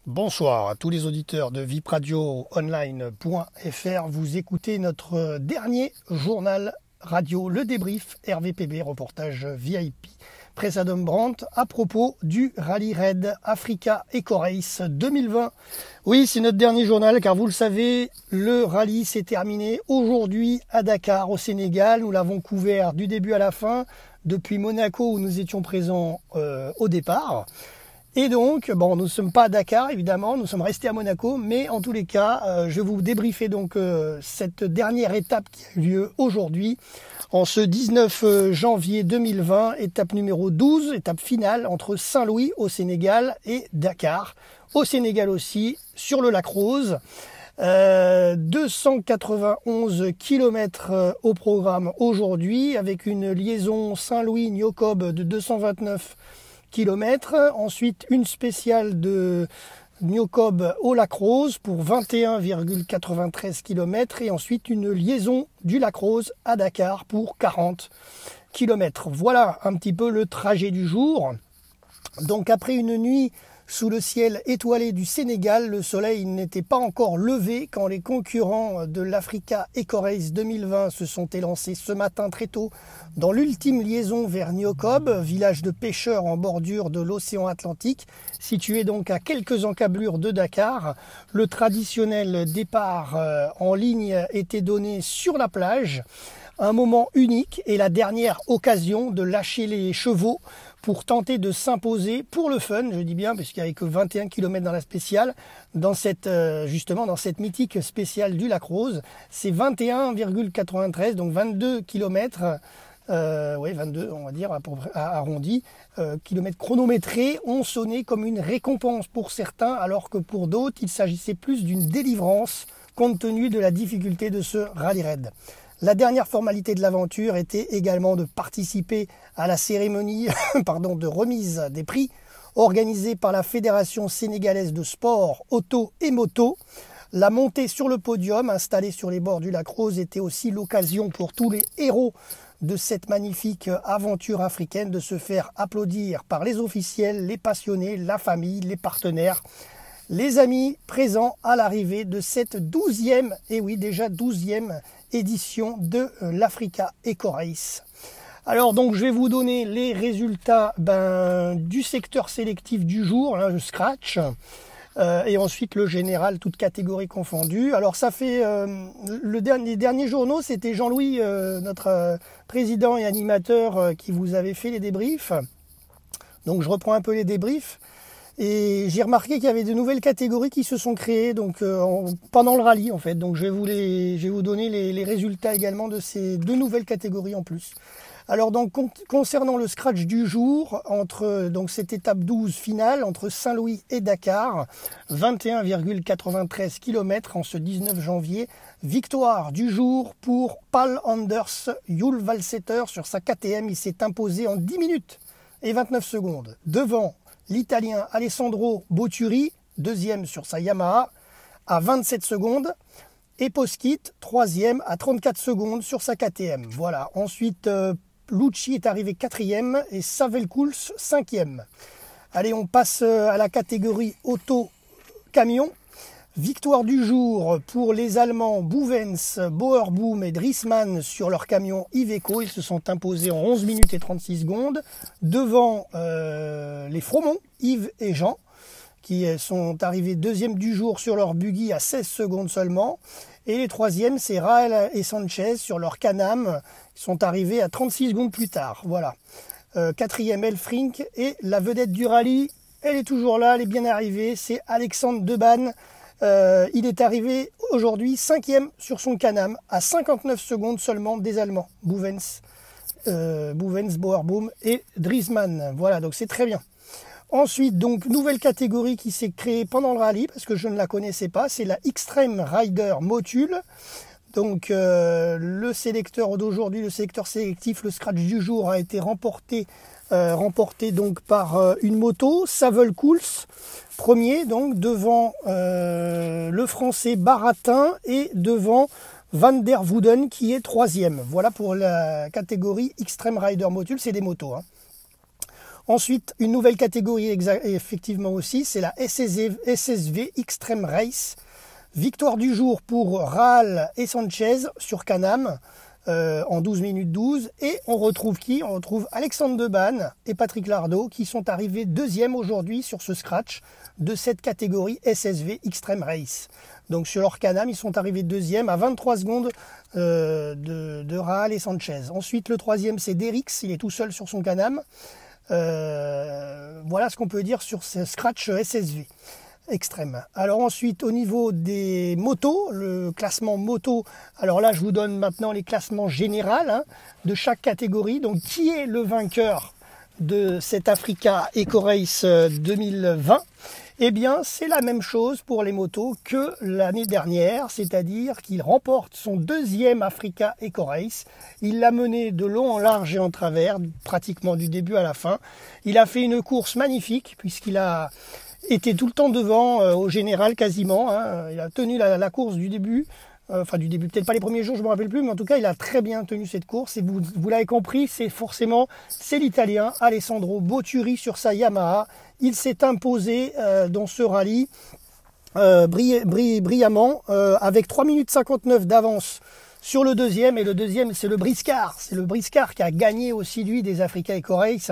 Bonsoir à tous les auditeurs de vipradioonline.fr. Vous écoutez notre dernier journal radio, le débrief RVPB, reportage VIP Presse Adam Brandt à propos du Rallye Raid Africa Eco Race 2020. Oui, c'est notre dernier journal car vous le savez, le rallye s'est terminé aujourd'hui à Dakar au Sénégal. Nous l'avons couvert du début à la fin, depuis Monaco où nous étions présents au départ. Et donc, bon, nous ne sommes pas à Dakar, évidemment, nous sommes restés à Monaco, mais en tous les cas, je vais vous débriefer donc cette dernière étape qui a eu lieu aujourd'hui, en ce 19 janvier 2020, étape numéro 12, étape finale entre Saint-Louis au Sénégal et Dakar, au Sénégal aussi, sur le lac Rose. 291 km au programme aujourd'hui, avec une liaison Saint-Louis-Niocob de 229 km. Ensuite, une spéciale de Niocob au lac Rose pour 21,93 km. Et ensuite, une liaison du lac Rose à Dakar pour 40 km. Voilà un petit peu le trajet du jour. Donc, après une nuit sous le ciel étoilé du Sénégal, le soleil n'était pas encore levé quand les concurrents de l'Africa Eco Race 2020 se sont élancés ce matin très tôt dans l'ultime liaison vers Niocob, village de pêcheurs en bordure de l'océan Atlantique, situé donc à quelques encablures de Dakar. Le traditionnel départ en ligne était donné sur la plage. Un moment unique et la dernière occasion de lâcher les chevaux pour tenter de s'imposer pour le fun, je dis bien, puisqu'il n'y avait que 21 km dans la spéciale, dans cette, justement dans cette mythique spéciale du lac Rose. C'est 21,93, donc 22 km, oui 22 on va dire arrondi, kilomètres chronométrés ont sonné comme une récompense pour certains, alors que pour d'autres il s'agissait plus d'une délivrance compte tenu de la difficulté de ce rallye raid. La dernière formalité de l'aventure était également de participer à la cérémonie de remise des prix organisée par la Fédération sénégalaise de sport auto et moto. La montée sur le podium installée sur les bords du lac Rose était aussi l'occasion pour tous les héros de cette magnifique aventure africaine de se faire applaudir par les officiels, les passionnés, la famille, les partenaires, les amis présents à l'arrivée de cette 12e, et oui déjà 12e édition de l'Africa Eco Race. Alors donc je vais vous donner les résultats du secteur sélectif du jour, là, le scratch, et ensuite le général, toutes catégories confondues. Alors ça fait, les derniers journaux, c'était Jean-Louis, notre président et animateur, qui vous avait fait les débriefs. Donc je reprends un peu les débriefs. Et j'ai remarqué qu'il y avait de nouvelles catégories qui se sont créées donc pendant le rallye en fait. Donc je vais vous donner les résultats également de ces deux nouvelles catégories en plus. Alors donc concernant le scratch du jour, entre donc cette étape 12 finale entre Saint-Louis et Dakar, 21,93 km en ce 19 janvier. Victoire du jour pour Pal Anders Hjulvalseter sur sa KTM. Il s'est imposé en 10 minutes et 29 secondes devant l'Italien Alessandro Botturi, deuxième sur sa Yamaha, à 27 secondes. Et Poskit, troisième à 34 secondes sur sa KTM. Voilà. Ensuite, Lucci est arrivé quatrième et Savelkuls cinquième. Allez, on passe à la catégorie auto-camion. Victoire du jour pour les Allemands Bouvens, Bauerboom et Driessmann sur leur camion Iveco. Ils se sont imposés en 11 minutes et 36 secondes devant les Fromont, Yves et Jean, qui sont arrivés deuxième du jour sur leur buggy à 16 secondes seulement. Et les troisièmes, c'est Raël et Sanchez sur leur Can-Am, qui sont arrivés à 36 secondes plus tard. Voilà. Quatrième, Elfrink, et la vedette du rallye, elle est toujours là, elle est bien arrivée, c'est Alexandre Debanne. Il est arrivé aujourd'hui 5e sur son Can-Am à 59 secondes seulement des Allemands, Bouvens, Bauerboom et Driessmann. Voilà, donc c'est très bien. Ensuite, donc, nouvelle catégorie qui s'est créée pendant le rallye, parce que je ne la connaissais pas, c'est la Extreme Rider Motul. Donc, le sélecteur d'aujourd'hui, le sélecteur sélectif, le scratch du jour a été remporté donc par une moto, Savelkuls, premier, donc devant le français Baratin et devant Van der Wouden qui est troisième. Voilà pour la catégorie Extreme Rider Motul, c'est des motos, hein. Ensuite, une nouvelle catégorie effectivement aussi, c'est la SSV Extreme Race. Victoire du jour pour Rahal et Sanchez sur Can-Am en 12 minutes 12. Et on retrouve qui? On retrouve Alexandre Debanne et Patrick Lardot qui sont arrivés deuxième aujourd'hui sur ce scratch de cette catégorie SSV Extreme Race. Donc sur leur Can-Am, ils sont arrivés deuxième à 23 secondes de Rahal et Sanchez. Ensuite, le troisième, c'est Derrix, il est tout seul sur son Can-Am. Voilà ce qu'on peut dire sur ce scratch SSV extrême. Alors ensuite, au niveau des motos, le classement moto, alors là je vous donne maintenant les classements généraux de chaque catégorie. Donc qui est le vainqueur de cette Africa Eco Race 2020? Eh bien c'est la même chose pour les motos que l'année dernière, c'est-à-dire qu'il remporte son deuxième Africa Eco Race. Il l'a mené de long en large et en travers, pratiquement du début à la fin. Il a fait une course magnifique puisqu'il a était tout le temps devant au général quasiment. Il a tenu la course du début, enfin du début, peut-être pas les premiers jours, je me rappelle plus, mais en tout cas il a très bien tenu cette course. Et vous l'avez compris, c'est l'Italien Alessandro Botturi sur sa Yamaha. Il s'est imposé dans ce rallye brillamment avec 3 minutes 59 d'avance sur le deuxième. Et le deuxième, c'est le Briscar. C'est le Briscar qui a gagné aussi lui des Africa Eco Race.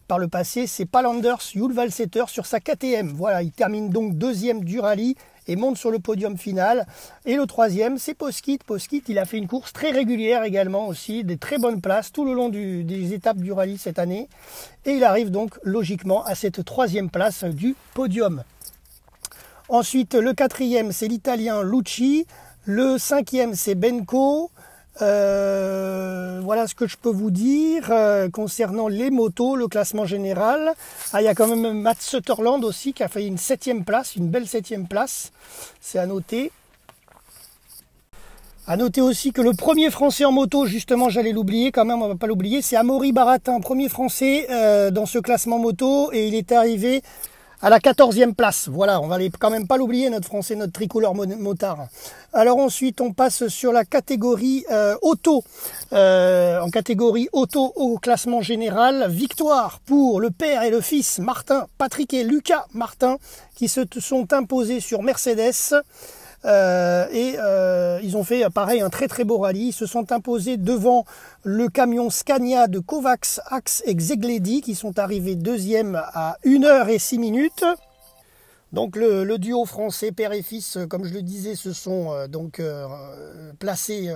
Par le passé, c'est Palanders Julvalseter sur sa KTM. Voilà, il termine donc deuxième du rallye et monte sur le podium final. Et le troisième, c'est Poskit. Poskit, il a fait une course très régulière également aussi, des très bonnes places tout le long des étapes du rallye cette année. Et il arrive donc logiquement à cette troisième place du podium. Ensuite, le quatrième, c'est l'Italien Lucci. Le cinquième, c'est Benko. Voilà ce que je peux vous dire concernant les motos, le classement général. Il y a quand même Mats Sutherland aussi qui a fait une 7e place, une belle 7e place, c'est à noter. À noter aussi que le premier français en moto, justement j'allais l'oublier quand même, on va pas l'oublier, c'est Amaury Baratin, premier français dans ce classement moto, et il est arrivé à la 14e place. Voilà, on va quand même pas l'oublier, notre français, notre tricolore motard. Alors ensuite, on passe sur la catégorie auto. En catégorie auto au classement général, victoire pour le père et le fils Martin, Patrick et Lucas Martin, qui se sont imposés sur Mercedes. Ils ont fait pareil un très très beau rallye. Ils se sont imposés devant le camion Scania de Kovacs, Axe et Xegledi qui sont arrivés deuxième à 1 h et 6 minutes. Donc le duo français père et fils, comme je le disais, se sont placés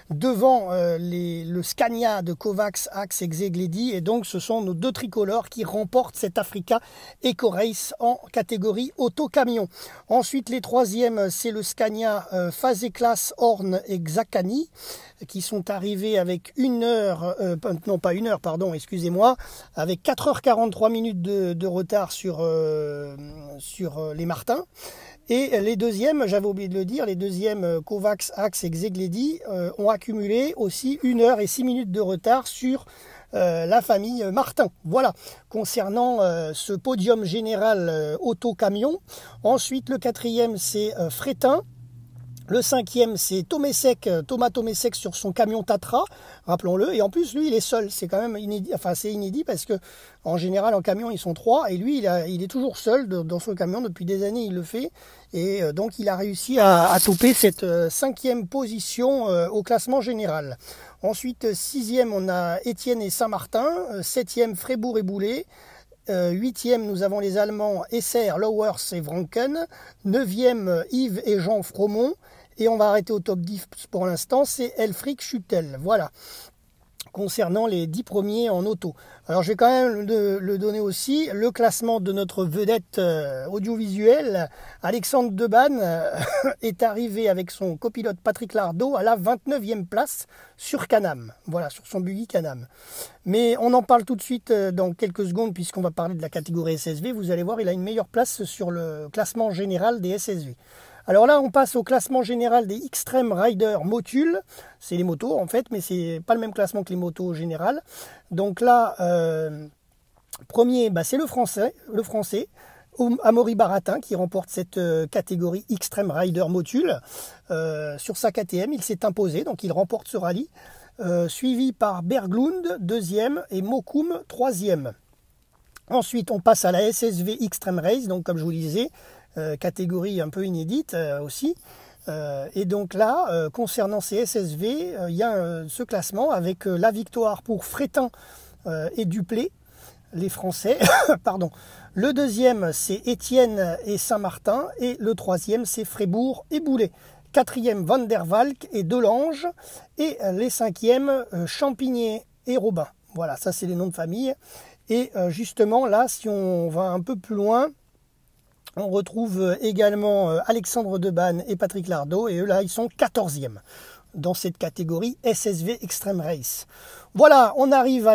devant le Scania de Kovacs, Axe et Xegledi, et donc ce sont nos deux tricolores qui remportent cette Africa Eco Race en catégorie auto-camion. Ensuite les troisièmes, c'est le Scania Phase Class Horn et Xakani qui sont arrivés avec avec 4 h 43 minutes de retard sur les Martins. Et les deuxièmes, j'avais oublié de le dire, les deuxièmes Kovacs, Axe et Xegledi ont accumulé aussi 1 h et 6 minutes de retard sur la famille Martin. Voilà, concernant ce podium général auto-camion. Ensuite, le quatrième, c'est Frétin. Le cinquième, c'est Thomas Tomesek sur son camion Tatra, rappelons-le. Et en plus, lui, il est seul. C'est quand même inédit. Enfin, c'est inédit parce que en général, en camion, ils sont 3. Et lui, il est toujours seul dans son camion. Depuis des années, il le fait. Et donc, il a réussi à toper cette 5e position au classement général. Ensuite, 6e, on a Étienne et Saint-Martin. 7e, Frébourg et Boulet. 8e, nous avons les Allemands Esser, Lowers et Franken. 9e, Yves et Jean Fromont. Et on va arrêter au top 10 pour l'instant, c'est Elfric Schuttel. Voilà, concernant les 10 premiers en auto. Alors je vais quand même le donner aussi, le classement de notre vedette audiovisuelle, Alexandre Debanne, est arrivé avec son copilote Patrick Lardot à la 29e place sur Can-Am. Voilà, sur son buggy Can-Am. Mais on en parle tout de suite dans quelques secondes puisqu'on va parler de la catégorie SSV. Vous allez voir, il a une meilleure place sur le classement général des SSV. Alors là, on passe au classement général des Extreme Rider Motul. C'est les motos en fait, mais c'est pas le même classement que les motos générales. Donc là, premier, c'est le français, Amaury Baratin, qui remporte cette catégorie Extreme Rider Motul. Sur sa KTM, il s'est imposé, donc il remporte ce rallye. Suivi par Berglund, 2e, et Mokoum, 3e. Ensuite, on passe à la SSV Extreme Race, donc comme je vous le disais, catégorie un peu inédite aussi. Et donc là, concernant ces SSV, il y a ce classement avec la victoire pour Frétin et Duplé, les Français. Pardon. Le deuxième, c'est Étienne et Saint-Martin. Et le troisième, c'est Frébourg et Boulet. Quatrième, Van der Valk et Delange. Et les cinquièmes, Champigné et Robin. Voilà, ça c'est les noms de famille. Et justement, là, si on va un peu plus loin, on retrouve également Alexandre Debanne et Patrick Lardot. Et eux, là, ils sont 14e dans cette catégorie SSV Extreme Race. Voilà, on arrive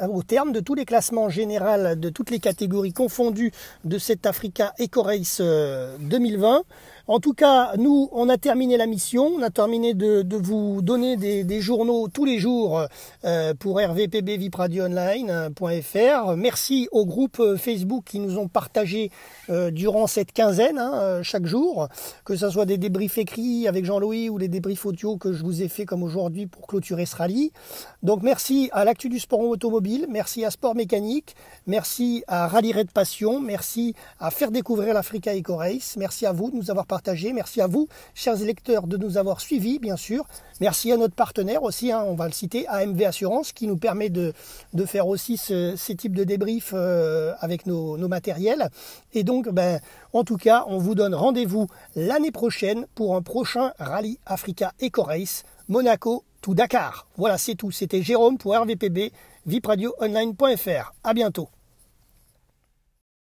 au terme de tous les classements généraux de toutes les catégories confondues de cette Africa Eco Race 2020. En tout cas, nous, on a terminé la mission. On a terminé de vous donner des journaux tous les jours pour rvpbvipradioonline.fr. Merci au groupe Facebook qui nous ont partagé durant cette quinzaine, chaque jour, que ce soit des débriefs écrits avec Jean-Louis ou les débriefs audio que je vous ai fait comme aujourd'hui pour clôturer ce rallye. Donc merci à l'Actu du Sport automobile, merci à Sport Mécanique, merci à Rallye Raid Passion, merci à faire découvrir l'Africa Eco Race, merci à vous de nous avoir partagé, merci à vous, chers électeurs, de nous avoir suivis, bien sûr. Merci à notre partenaire aussi, on va le citer, AMV Assurance, qui nous permet de faire aussi ces types de débriefs avec nos matériels. Et donc, en tout cas, on vous donne rendez-vous l'année prochaine pour un prochain Rallye Africa Eco Race Monaco to Dakar. Voilà, c'est tout. C'était Jérôme pour RVPB, vipradioonline.fr. À bientôt.